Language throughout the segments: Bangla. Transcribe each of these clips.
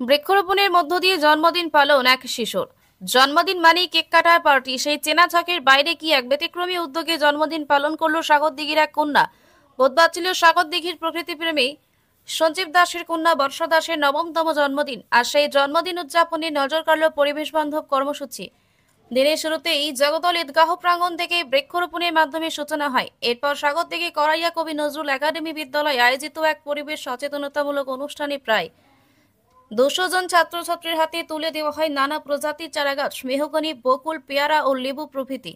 বৃক্ষরোপণের মধ্য দিয়ে জন্মদিন পালন এক শিশুর। জন্মদিন মানেই কেক কাটার পার্টি, সেই চেনা ছকের বাইরে কি এক ব্যতিক্রমী উদ্যোগে জন্মদিন পালন করলো সাগরদিঘির এক কন্যা। বুধবার ছিল সাগরদিঘির প্রকৃতি প্রেমী সঞ্জীব দাসের কন্যা বর্ষা দাসের নবমতম জন্মদিন, আর সেই জন্মদিন উদযাপনে নজর কাড়ল পরিবেশ বান্ধব কর্মসূচি। দিনের শুরুতেই জগদল ঈদগাহ প্রাঙ্গণ থেকে বৃক্ষরোপণের মাধ্যমে সূচনা হয়। এরপর সাগরদিঘি করাইয়া কবি নজরুল একাডেমি বিদ্যালয়ে আয়োজিত এক পরিবেশ সচেতনতামূলক অনুষ্ঠানে প্রায় 200 জন ছাত্রছাত্রীর হাতে তুলে দেওয়া হয় নানা প্রজাতির চারাগাছ, মেহগনি, বকুল, পেয়ারা ও লেবু প্রভৃতি।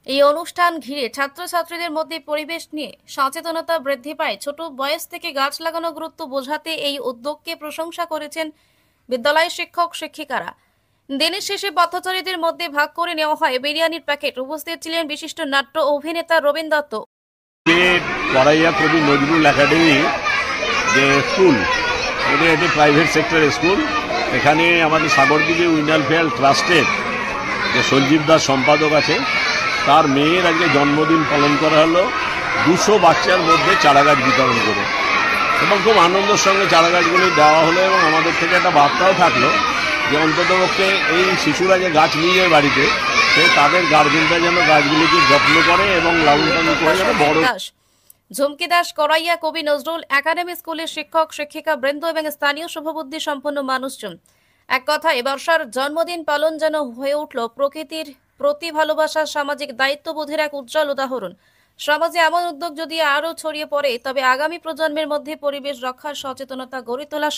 এই অনুষ্ঠান ঘিরে ছাত্রছাত্রীদের মধ্যে পরিবেশ নিয়ে সচেতনতা বৃদ্ধি পায়। ছোট বয়স থেকে গাছ লাগানোর গুরুত্ব বোঝাতে এই উদ্যোগকে প্রশংসা করেছেন বিদ্যালয়ের শিক্ষক শিক্ষিকারা। দিনের শেষে পথচারীদের মধ্যে ভাগ করে নেওয়া হয় বিরিয়ানির প্যাকেট। উপস্থিত ছিলেন বিশিষ্ট নাট্য অভিনেতা রবীন দত্ত। করাইয়া কবি নজরুল একাডেমি যে স্কুল, এটা একটি প্রাইভেট সেক্টরের স্কুল। এখানে আমাদের সাগরদিঘি উইনালফেয়ার ট্রাস্টের যে সঞ্জীব দাস সম্পাদক আছে, তার মেয়ের আজকে জন্মদিন পালন করা হলো 200 বাচ্চার মধ্যে চারাগাছ বিতরণ করে, এবং খুব আনন্দের সঙ্গে চারাগাছগুলি দেওয়া হলো। এবং আমাদের থেকে একটা বার্তাও থাকলো যে অন্ততপক্ষে এই শিশুরা যে গাছ নিয়ে যায় বাড়িতে, সে তাদের গার্জেনরা যেন গাছগুলিকে যত্ন করে এবং লালন পালন করে যেন বড়। ঝুমকি দাস করাইয়া কবি নজরুল একাডেমি স্কুলের শিক্ষক শিক্ষিকা বৃন্দ এবং স্থানীয় শুভবুদ্ধি সম্পন্ন মানুষজন। এক কথায় বর্ষার জন্মদিন পালন যেন হয়ে উঠল প্রকৃতির প্রতি ভালোবাসার সামাজিক দায়িত্ববোধের এক উজ্জ্বল উদাহরণ। সমাজে এমন উদ্যোগ যদি আরও ছড়িয়ে পড়ে, তবে আগামী প্রজন্মের মধ্যে পরিবেশ রক্ষার সচেতনতা গড়ে তোলা